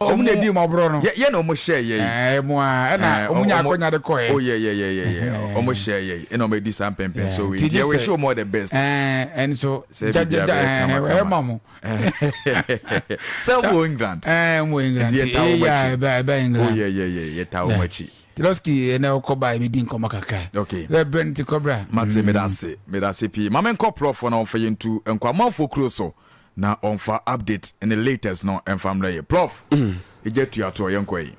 Omu di mo bro no. Ye no mo share ye. Mo na omu nya akonya de koy. Oh yeah. Omo share ye. E no me di sam pempe so we. Yeah, we show more the best. And so mamo. So mo England. Mo England. Yeah, ba England. Oh yeah. Tawo machi. Losky na okoba me din koma kakra. Okay. We Brent Cobra. Mate me dase pi. Mama nko prof na onfa yentu enko amanfo kro so na onfa update in the latest no enfamle prof. Ejetu ato yenko yi.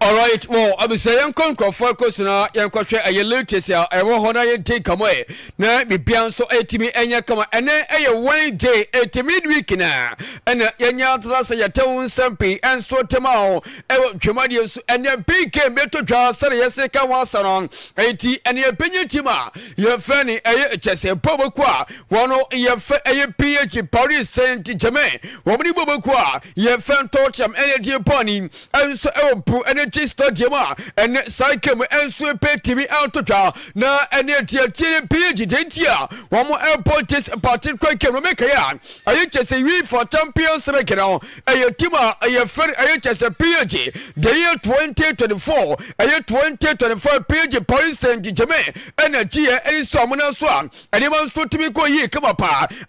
All right, well, I be saying for course na yankwa a latest ya I want to take away na be bian so etimi enya kama ene one day etimi week na ena yenya trasa ya tewun sampi en so temao e twemade so ene PK beto twa sare yese ka wasaron eti ene penye tima ye fani eye chese poboku a wono ye fe eye PH Paris Saint-Germain womni boboku a ye fan torcham ene die poni en so e pu ene stadium and cycle and sweep TV out to na and PG dentia one more airport is a party quick make I just say we for champions like now a team a fair I just a PG the year 2024 a year 2025 PG Paris Saint-Germain and a G and someone else one and he wants to be go come up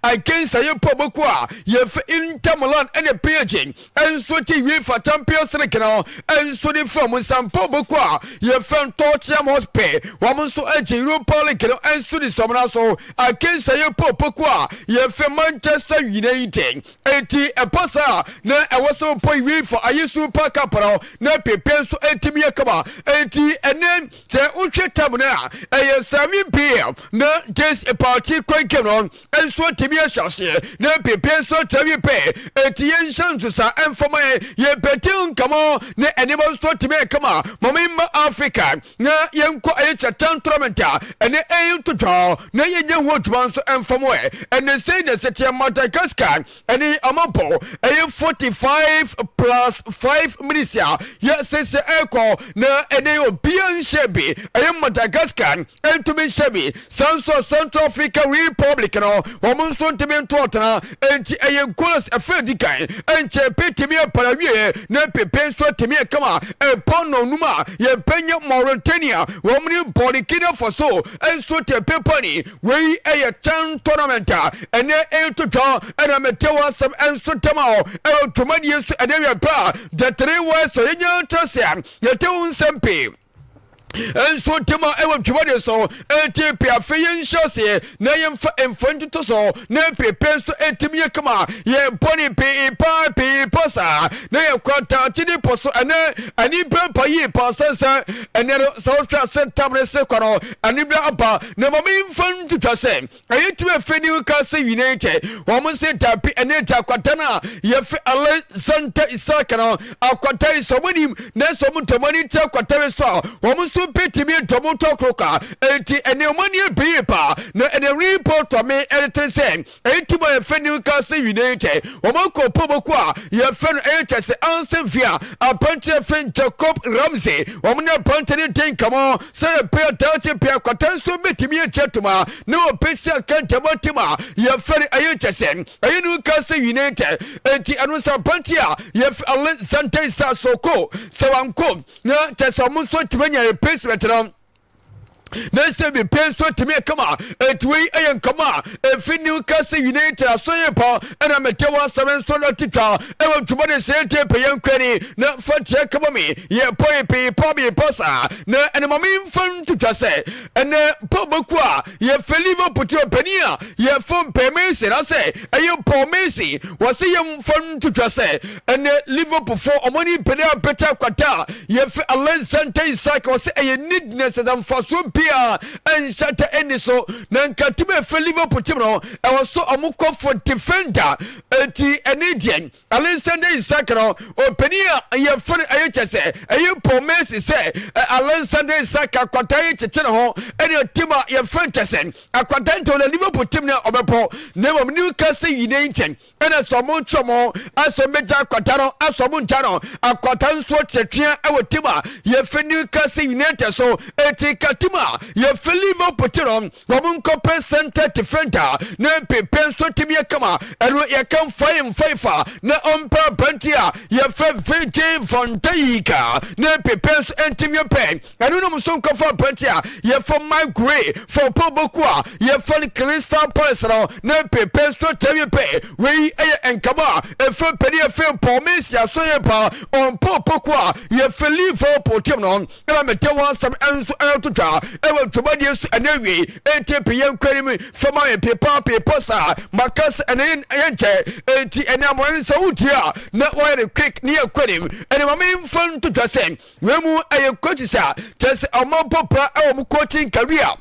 I can't say you pobokwa you Inter Milan and a PG and so we for champions like now and so the from Sampo Bokwa, your friend Torcham Hotpay, woman so edgy Europa League and Sudi so I can't say your Popokwa, your friend Manchester United, 80 a passa, na I was so point we for a super capital, na pepe so 80 miakaba, 80 and then the Uche Tabuna, a Sami P.M. na just a party quite on, and so Tibia Shashi, na pepe so Tavi Pay, 80 Shantusa and for my ye petion come on, na animals to me come on, Mamma Africa, na yanko echa tantramenta, and the ail to draw, na yan watch once and from where, and they say the city of Madagascar, and the Amapo, a 45 plus 5 minutes, yes, says the echo, na and they will be unshabby, I am Madagascar, and to be shabby, Sanso Central Africa Republic, woman soon to be taught, and I am course a fair decay, and Chepe to me a paravie, na pepe so to me come on, a pono numa, ye penya Mauritania, woman body kiddo for so, and so te pepani, we a chan tournament, and a to draw, and a meteor some and so tomorrow, and to my years and area bra, the 3 words so in your tassian, ye don't sempe. And so Tima ever Chimade so ATP a Fian Chassis, Nayam and Fantito so, Napi Peso Etimia Kama, Ye Pony P. Papi Pasa, Nayam Quanta Tini Poso, and Ipa Ye Pasa, and then South Saint Thomas Secoro, and Ibra Abba, never mean fun to Tase. I hate to a Fenu Castle United, woman said Tapi and Neta Quatana, Yef Alexander Isakano, Aquata is so many, Nesomon to money tell Quatara, woman peti me tomoto kroka enti ene omani beepa na ene report to me editor say enti my fenu Castle United omako poboko a ye fen se answer via apante fen Jacob Ramsey omna apante ni ten kamo say pe dati pe kwatanso betimi chetuma na opesa kantamotima ye fen se ayenu Castle United enti anusa apante a ye Alexander Sasoko sewanko na tesamunso timanya Petron. They say be pain so to me come on, et we and come on, if we new Castle United, I saw you paw, and I'm a Tewa 7 solar titra, I want to money say to pay young credit, not for check come me, ye boy pay probably posa, no, and I'm a fun to say, and then Pobokwa, ye Felivo put your penia, ye phone pay Macy, I say, and you poor Macy, was a young fun to say, and then Liverpool for money penny better quata, ye Alexander Cycle say a needness and for so and shatter any so Nankatime for Liverpool Timno, I was so amuko for defender, an Indian, Alexander Isakano, or Penia, and your friend say, and you poor Messi say, Alexander Isaka, Quatari Channel, and your Tima, your friend Tessin, a quatanto, the Liverpool Timna of a po, never Newcastle United, and a Samon Chomo, as a Meta Quatano, as a Montano, a Quatan Swat Setria, our Tima, your friend Newcastle United, so Eti Katima. a ye felivo potiro won kope center defender na pepe so timi kama eno ye kan fifa na ompa bantia ye fe VJ von Dijk na pepe so entimi pen eno no so kofa bantia ye for my gray for pobokua ye for Crystal Palace na pepe so temi pe we enkama e fe pedi e fe pomisia so ye pa on pobokua ye felivo potiro no na mete wan sam enso eltotwa e we tobadi so enewi etp ye kwani fama ye pepa sa makas enen enche enti enamon sa utia na wire quick near kwani ene mame fun to twase we mu aye coach sa just omopopa e wo coaching career.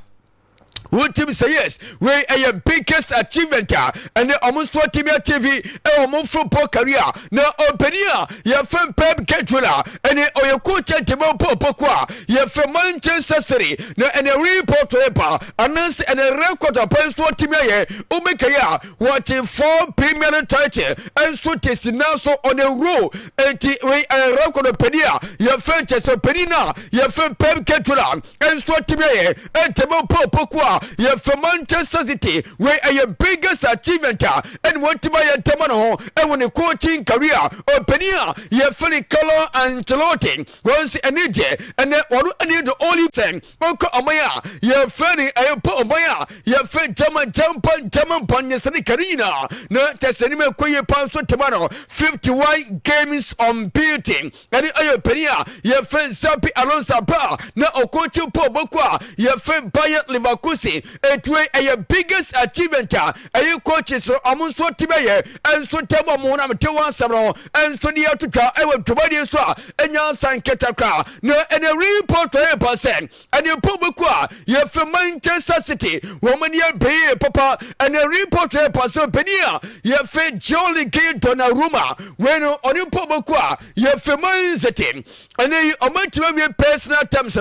What team say yes? We a biggest achievement and almost what team TV almost football career. Now openia your fan Pep Guardiola and your coach Timo Pokwa your fan Manchester City. Now and a report paper announce and a record of points what team here Umekaya watching 4 Premier title and so is now so on a row and we a record of Penia your fan Chester Penina your fan Pep Guardiola and so team here and Timo Pokwa ye for Manchester City where a biggest achievement and what to buy a temano and when a coaching career or penia ye fully color and Ancelotti was an idiot and then what I need the only thing Uncle Amaya ye funny I put Amaya ye fed German pon yesani Karina no just any quay pounds for tomorrow 51 games unbeaten and I penia ye fed Zapi Alonso Bar no coaching po Bokwa ye fed Bayern Leverkusen it way a biggest achievement a coaches so almost what tibaye and so temo mona mtewa sabro and so near to try I want to buy this and yan san ketakra no and a report percent and you pobukwa you from Manchester City woman ye be papa and a report person penia you fed jolly kid Donnarumma when on you pobukwa you from Man City and you are personal terms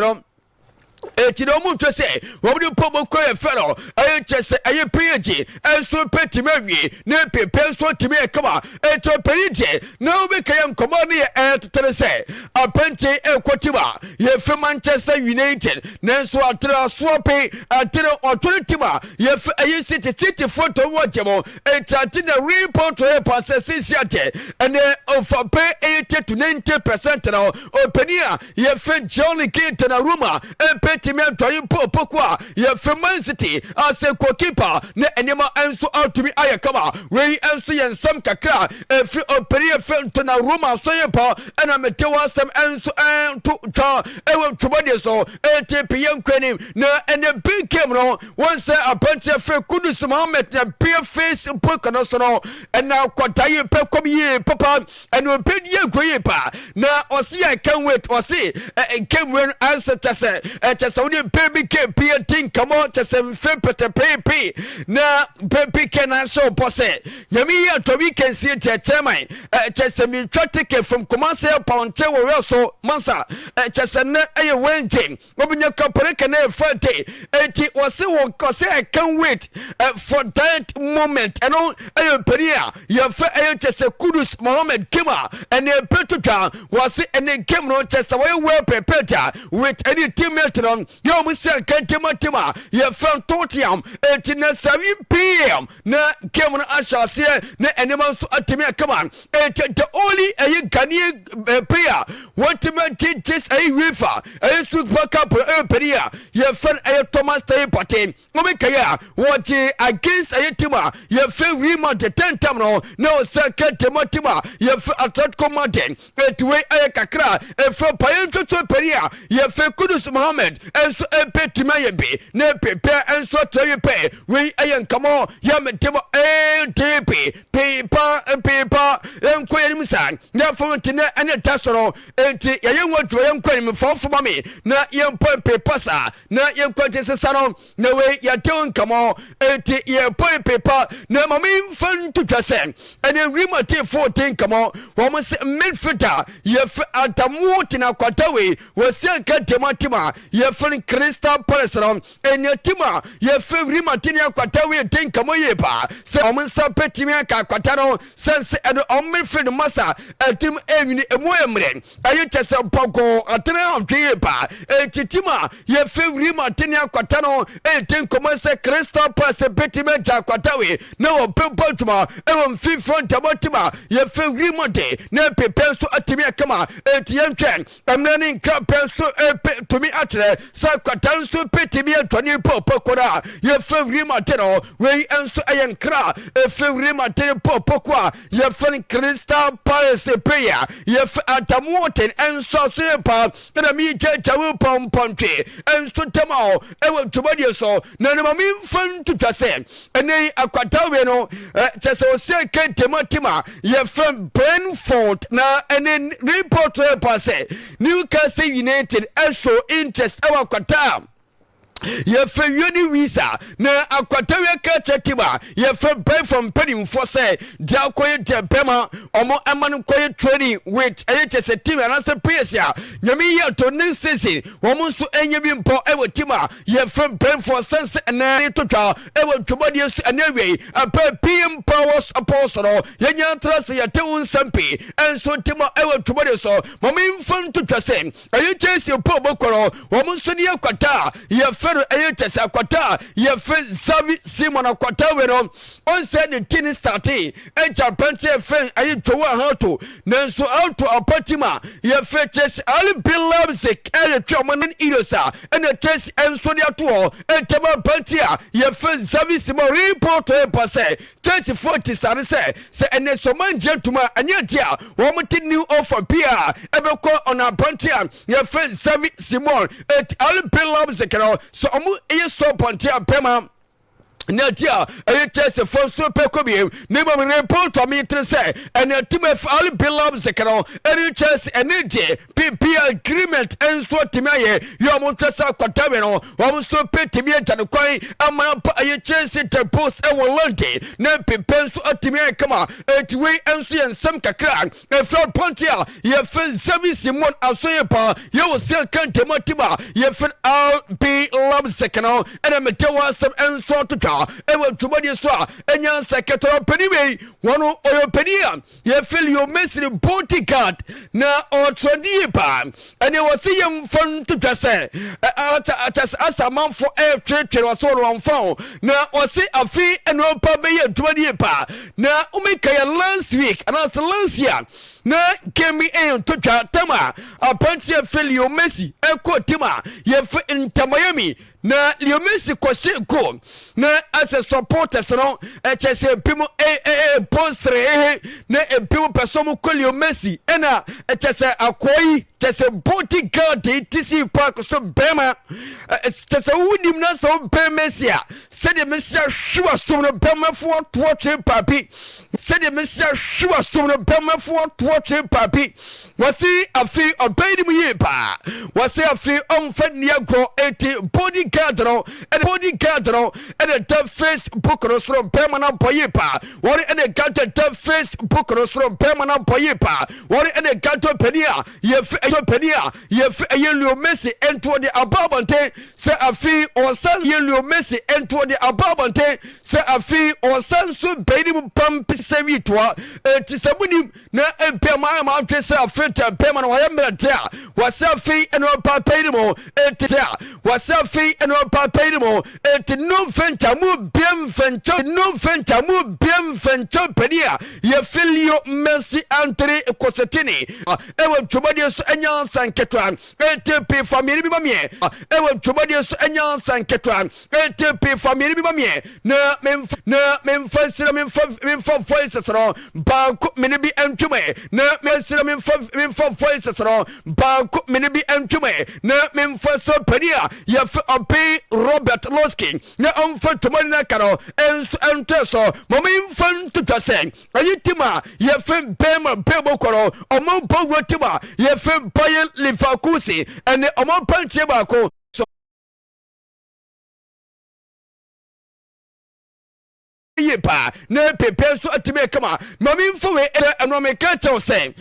etino mu to say wo bi pomo ko e fero aye chese aye page enso peti mawie na pepe so timi e kama eto perije na obi kayam komo ne etetere say apente e kotiba ye fe Manchester United na so atra swope atra otoritima ye fe aye city photo wajemo etati na report e passes siate and of pay 80 to 90% now openia ye fe Johnny Donnarumma peti me antoyin pokwa ye Man City as a goalkeeper na enema enso outumi ayakama we enso yen sam kakra free operi fe Donnarumma so ye pa na metewa sam enso to ta ewe tubade so ATP yankwani na ene big game no one say apante fe Kudus Mohammed na pure face pokono so no na kwataye pe komiye papa and opedi ye pa na osi I can't wait osi game when answer chase only baby can be a thing come on to some fepete pepe na baby can show posse yami to we can see chairman just me traffic from commercial pound we also mansa just na a wenjing obinya company can fete it was I can't wait for that moment and on a peria you just a Kudus Mohammed Kima and a petuka was it and then came on just away well prepared with any teammate on yo musa kantima ye fan totiam etina 7 PM na kemon ashase na enema so atemi kama the only a Ghanaian player what to just a river a super cup peria ye fan a Thomas Tay Patin omekaya what against a tima ye fan remount the 10 time no second tima ye Atletico Madrid it way a kakra e from Paento to peria ye fan Kudus Mohammed and so a pet maybe ne prepare and so to pay we ayan come on yam table ATP paper and query na from tina and a tasoro and yan want to yan query for me na yan point paper sa na yan quantity salon no way ya don't come on and yan point paper na mami fun to present and then remote 14 come on woman midfielder ye at the motina kwatawe was yan kantima ye fun Crystal Palace and your tima ye favorite Martinia Quatawi think come ye pa so omensa petimia ka kwatano sense and midfield massa a team evini emwemren aye ayi chese pogo atene amtwe pa etitima ye fevri matene akwata no eten komase Crystal Palace betime jakwatawe na wo pempotuma e mfi front abotima ye fevri mode na pepenso atimi akama etiyentwen amnani nka penso tumi atere sa kwatanso petimi antoni popokora ye fevri mateno we enso ayenkra fevri matene popokwa ye fen Crystal Palace prayer ye atamoten enso sepa na mi jawu pomponte enso temao ewo tubadi so na na mi fan tutase ene akwatawe no chese oseke tematima ye fen Brentford na ene report passe Newcastle United show interest akwata ye fe yoni visa na akwatawe ka chetiba ye fe buy from penny for say dia koye tempema omo amanu koye training with ayechese team and as PS ya nyami ye to next season omo so enye bi mpo ewo tima ye fe buy for sense na totwa ewo tubodi su anyway apa PM powers apostle ye nya trust ye te unsampi enso tima ewo tubodi so mama infam totwa say ayechese po bokoro omo so ne akwata ye ayechese akwata ye fe Xavi Simon akwata we no on said the team starting eja pante fe ayitowa hato nanso auto apatima ye fe Chelsea ali Bilabzik ele twaman irosa ene Chelsea enso de ato entema pantia ye fe Xavi Simon report e passe Chelsea 40 se ene so man gentleman anya dia wo mti new offer pia ebeko ona pantia ye fe Xavi Simon et ali Bilabzik no so eye so pontia pema Nadia, a chess for super cobium, never report to me to say, and a team of all belongs the canal, and chess and PP agreement and so Timaye, your Montasa Quatavino, almost so petty me and a coin, and my chess to post a volunteer, no pencil at Timia Kama, and we and see and some crack, a floor pontia, you feel service in one Alsoyapa, you will still can't Timotima, you feel all be loves the canal, and a meteor some and so to talk. Ewa tubadi swa enya sekretary peniwe wano oyo penia ye feel you miss the bodyguard na otrodi pa ene wasi yem fon to tase asa man for air trade was so on phone na wasi afi eno pa be ye tubadi pa na umeka ya last week and as last year na kemi to tama apanti feel you Messi eko tima ye fe Inter Miami na Leo Messi ko na as a supporters no chese pimo postre na pimo persono ko Leo Messi ena chese akoi chese bodyguard TC Park so bema chese wudim na so Messi said the Messi sure so no bema for watch papi said the Messi sure so no bema for watch papi wasi afi obedi mu yepa wasi afi onfa niagro 80 bodyguard no and the Facebook no from permanent poyepa what and the got the Facebook no from permanent poyepa what and the got to penia ye Leo Messi ento the ababante se afi or san ye Leo Messi ento the ababante se afi or san so bedi mu pam sevi toa tisabuni na empema ma se afi permanent wa yemra wasi afi eno pa pedimo wasi afi eno pa pedimo et no venta mu bien venta penia ye filio Messi entre Cosetini ewe chobadi so enya sanketwan etp family bi mamie ewe chobadi so enya sanketwan etp family bi mamie na memfa voices no banko mini bi entweme na memfa voices no banko mini bi entweme na memfa so penia ye obi Robert Losky na onfa tomani na karo ento so mama infan tutase ayitima ye fem bema bebo koro omo bogwotima ye fem Bayer Leverkusen ene omo panche ba ko yepa na pepe so atime kama mami mfo we eno me ka tell say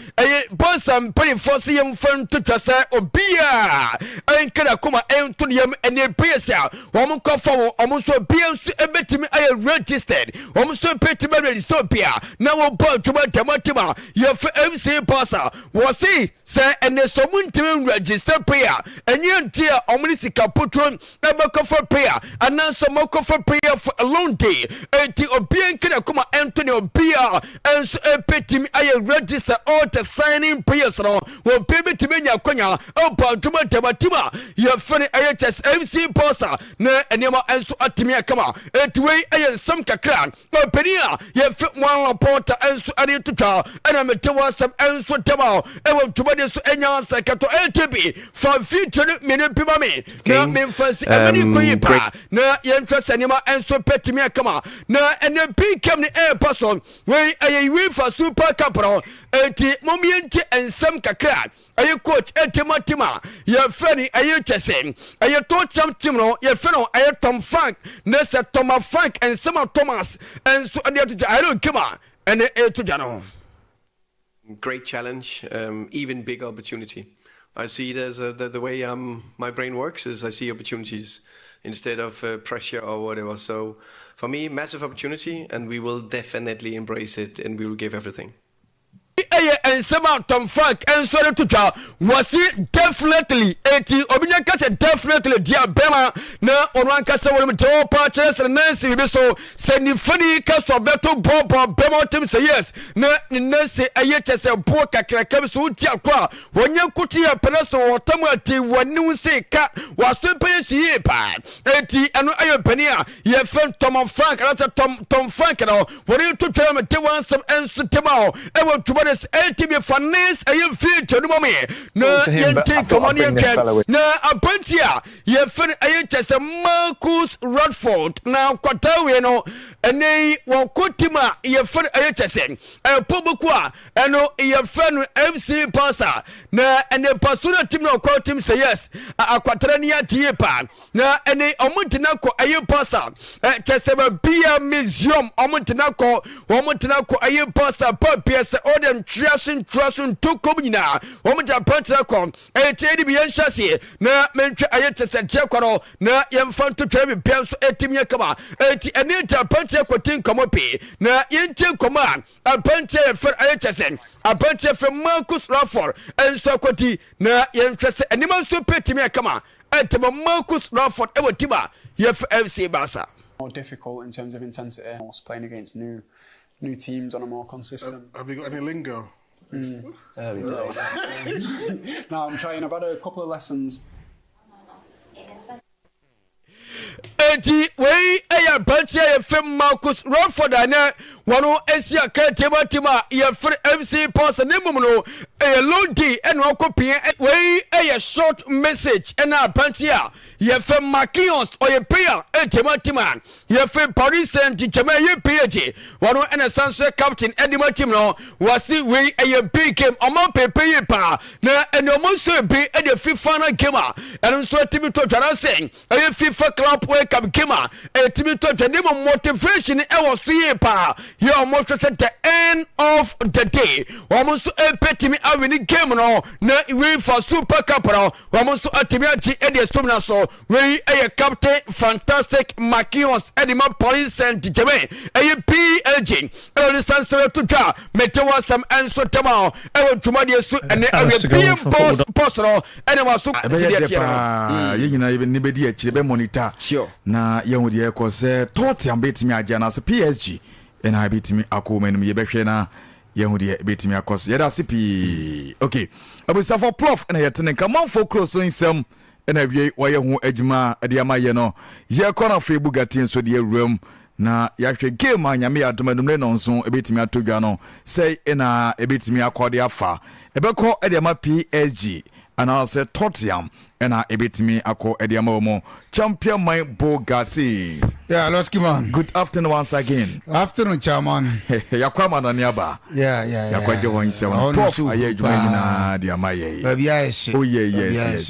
bonsam pay for see yem fan to twase obia enkada kuma ento yem ene pesa wo mo ko fo wo so bia so ebetimi ay registered wo so petime register bia na wo ball to matematima ye MC pasa wo see say ene so muntim register prayer enye ntia omni sika potron na bako for prayer ananso moko for prayer for a long day enti obia nkada kuma ento ne obia enso epetimi ay register all the signing prayers no wo pebetimi nya kwanya o ball to matematima ye fene ayes MC pasa na enema enso atimi akama etwe ayen sam kakra o penia ye fit one reporter enso ani tutwa ana metewa sam enso tema e wo tubade so enya sakato ATB for future mene pima me na me fancy amani ko yipa na ye ntwase enema enso petimi akama na ene BECHEM ni person we aye UEFA Super Cup ro enti momienti ensam kakra aye coach etimatima ye feni aye chesen aye to cham team no ye feno aye Tom Frank na se Thomas Frank and some Thomas and so ade to I don't come and to jano. Great challenge, even big opportunity. I see it as the way my brain works is I see opportunities instead of pressure or whatever. So for me, massive opportunity, and we will definitely embrace it, and we will give everything. And some Tom Frank and so to was it definitely 80 obinya kase definitely dia bema na onwan kase won to purchase and Nancy be so send funny kase beto bob bema team say yes na Nancy aye chese bo kakrakam so dia kwa wonya kuti ya penaso wotam ati wonu se ka waso pe sie pa 80 eno aye pania ye fen Tom Frank and Tom Frank no wori to tell me te wan some enso tema e won to ATB finance ayem future no me na yente command na apantia ye fen ayechese Marcus Radford na kwatawe no ene won kotima ye fen ayechese pobuku a eno ye fen FC Pasa na ene pasuna team no call team say yes akwatara ni atie pa na ene omuntina ko aye Pasa chese ba bia museum omuntina ko aye Pasa pa PS odem Trasun to Comina, Omja Pantracom, a Teddy Bianchassi, na Mentra Ayatas and Tiacono, na Yamfan to Trevi Pians, Etimia Kama, and Nita Pantraco Tin Comopi, na Yentil Command, a Pantra for Ayatasen, a Pantra from Marcus Rafford, and Socoti, na Yantress, and Niman Super Timia Kama, and Marcus Rafford, Ever Tima, Yef FC Basa. More difficult in terms of intensity, also playing against new teams on a more consistent. Have you got any lingo? No, I'm trying. I've had a couple of lessons. Eti we eya bantia ye fem Marcus Rodford ana wano esia ka tema ye free MC Pasa nemum no e londi eno akopie we eya short message ena bantia ye fem Makions or ye player tema ye fem Paris Saint-Germain ye PG wano ena sanso captain Edima team no wasi we eya BECHEM omo pepe pa na eno mo so be e de FIFA na gamer eno so timi to twara sen eya FIFA club we kam kema etimi to twade mo motivation e was ye pa ye almost at the end of the day almost petimi awini game no na we for Super Cup no almost atimi ati e de stomna so we a captain fantastic Makions Edima Paris Saint-Germain e PLG e distance to twa metewa sam enso tema e wontumade su ene awe boss no ene waso ye nyina ni bedi akire be monitor sure na yehu de ko se Tottenham betimi agya na se PSG ena betimi akoma num ye behwe na yehu de betimi akos ye da CP okay abusa for prof ena yetene come for cross so insem ena wie wo ye hu adwuma ade amaye no ye kona fe bugati so de awuram na yahwe game anyame adomanum no nso ebetimi atodwa no say ena ebetimi akode afa ebekọ ade ama PSG and I said Tottenham and I ebitimi akọ ede ama mo champion my Bugatti. Yeah, Losky man. Good afternoon once again. Afternoon, chairman. Yakwama no niaba. Yeah. Yakwaje won se won. Prof aye adwuma nyina dia maye. Baby Aisha. Oh yeah, yes.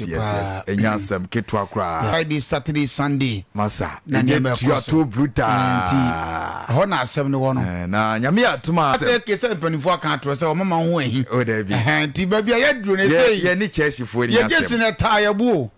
Enya asem ketu akra. Friday, Saturday, Sunday. Masa. Na nyame you are too brutal. Ho na asem ne wono. Na nyame atuma asem. Ate ke se mpanifo aka atro se o mama ho ahi. Oh there be. Nti baby aye duro ne sei. Ye ni Chelsea fo ni asem. asem. Ye gesi ne tire bo.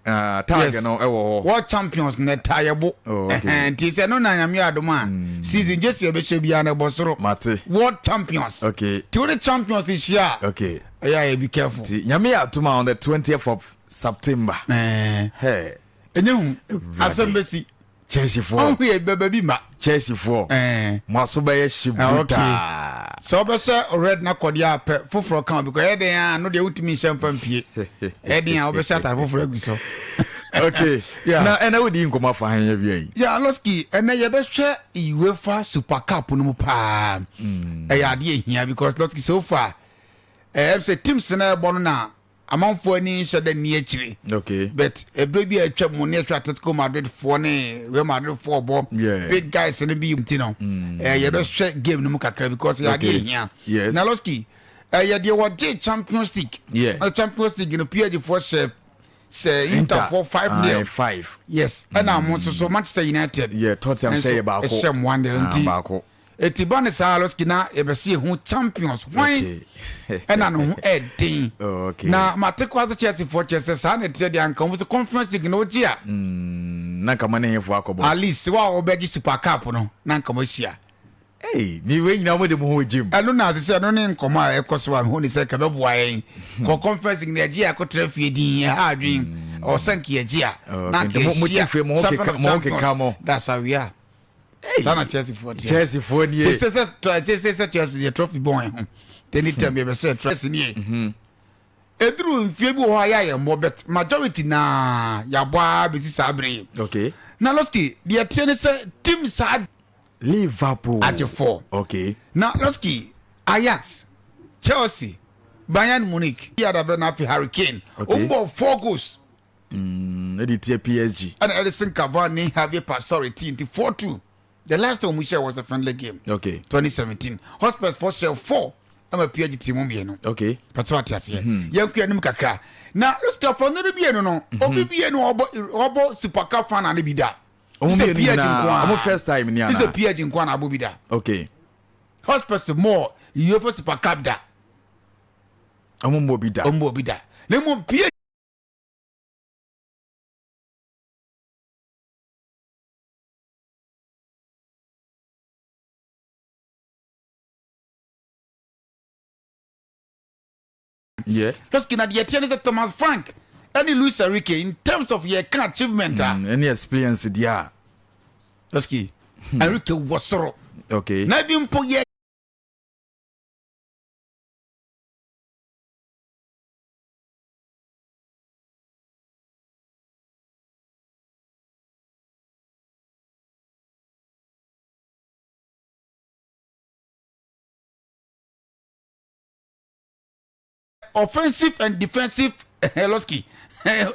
Target no ewo World champions ne tire bo. Nti se no na nyame adoma. Season jesi e be che bia na bosoro. Mate. World champions. Okay. Ti the champions is here. Okay. Yeah, be careful. Nyame atuma on the 20th of September. Hey. Enyu asembesi Chelsea for. Oh we baby ma. Chelsea for. Maso be shibuta. So be say red na kodia pe foforo kan because e den no de utimi champagne pie. E den a be shata foforo aguso. Okay. Yeah. Na ena we di nkoma fa han ya bi. Yeah, Losky, ena ye be hwe UEFA Super Cup no mu pa. Ya de ehia because Losky so far say teams na bo no na amanfo ani hye da ni akire. Okay. But ebre bi atwa mo ne atwa Atletico Madrid for ne Real Madrid for bo. Big guys ne bi umti no. Ye be hwe game no mu kakra because ya de ehia. Yes. Na Losky, ye de what Champions League. Yeah. Champions League no PSG for shape say Inter for 5-0. 5. Yes. And I'm so Manchester United. Yeah, Tottenham say about ko. Shem one day until. Etibane sa Losky na e be see who champions. Why? And I know edin. Okay. Na matekwa the Chelsea for Chelsea sa na tie dia nkan with conference league no gia. Na kama ne hefo akobo. At least wa obeji Super Cup no na nkan mo hia. Hey, ni we nyina mo de mo ho jim. Anu na se no ne nkoma a ekoso am ho ni se ka be boa yen. Ko conference league na gia ko trafie din ha adwin. O sanki ya gia. Na ke mo tifre mo ke kamo. That's how we are. Hey, sana Chelsea for nie. Say Chelsea the trophy boy. Any time you say trust ni. Edru mfie bi ho ya mo bet majority na ya boa be si sabre. Okay. Na Losky, the tiene say team sad Liverpool at 4. Okay. Na Losky, Ajax, Chelsea, Bayern Munich, here the na Hurricane. Umbo 4 goals. Edit PSG. And Edison Cavani have a pastority 4-2. The last time we share was a friendly game. Okay. 2017. Hospitals for share 4. I'm a PSG team on. Okay. That's what I say. Young Pianim Kaka. Now let's go for another no. Obi no obo Super Cup fan and bida. I'm first time in This is a PSG in Kwana Abubida. Okay. Hospitals more UEFA Super Cup da. Ombo bida. Nemo PSG. Yeah. Losky na the tennis of Thomas Frank. Any Luis Enrique in terms of your achievement. Any experience there. Losky. Enrique was sorrow. Okay. Na even po ye. Offensive and defensive Losky.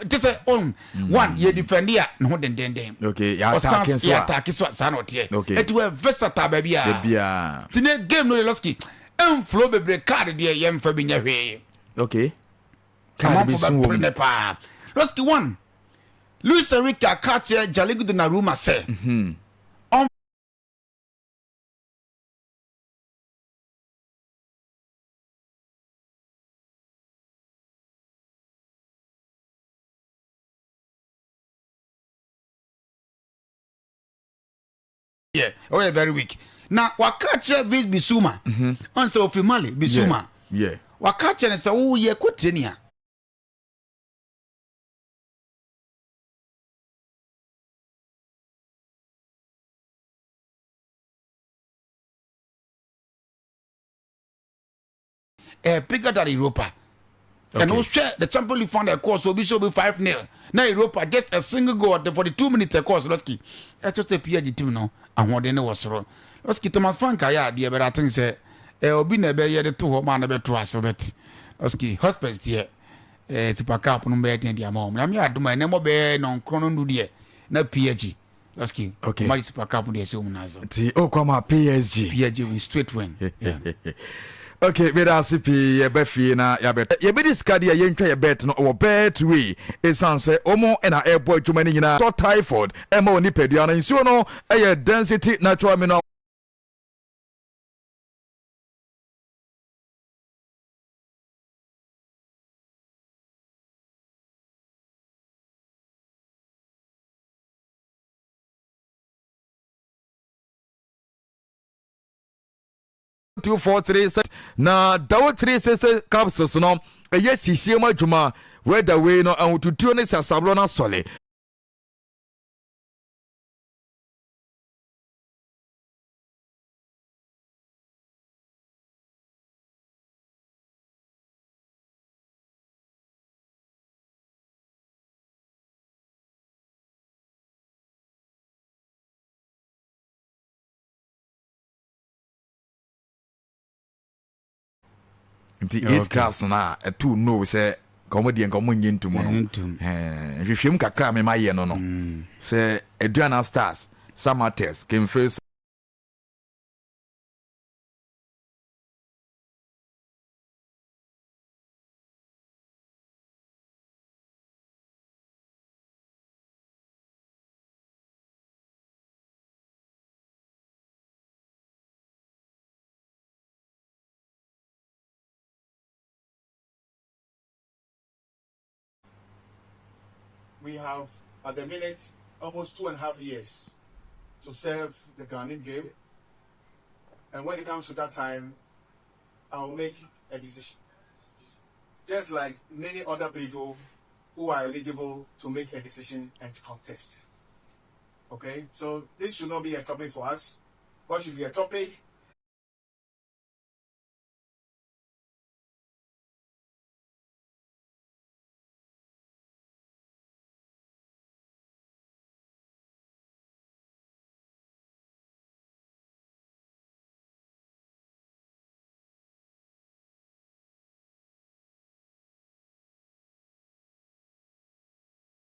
Just one ye defend here no den. Okay, ya attack so sanot here. Okay. It were versatile baby. Tine game no Losky. Flow be card there yem fa binya hwe. Okay. Come on for Prenepa. Losky one. Luis Enrique catch Jaligu Donnarumma say. Yeah, oh, very weak. Now, what catch with Bisuma? On so for Mali, Bisuma. Yeah. What catch and say, oh, yeah, Cotinia. Bigger than Europa. Okay. And also the champion league found a course will be 5-0. Now Europa just a single goal for the 2 minutes course. Losky. I just a PSG team no. And what they know was wrong. Losky Thomas Frank ya dear, but I think say obi na be the 2 man be trust but Losky hospitals here Super Cup no be the amount. I'm ya do my name be non chrono do there. Na PSG. Losky. Okay. Mari Super Cup de so munazo. Ti o kwama PSG. PSG will straight win. Yeah. Okay, we da sipi ye be fie na ya bet. Ye be discard ye ntwa ye bet no o bet we. Esanse omo na airport dwuma ni nyina. So typhoid e ma oni pedua na nsuo no e density natural mineral 243 na dawo 36 capsules no eye sisie ma dwuma whether way no antutuo ne sasabro na sole nti 8 crafts na to know say comedy en komo nyintu mo no hwehwem kakra me maye no no say Adriana Stars Samates came first. We have, at the minute, almost 2.5 years to serve the Ghanaian game. And when it comes to that time, I'll make a decision. Just like many other people who are eligible to make a decision and to contest. Okay? So this should not be a topic for us. What should be a topic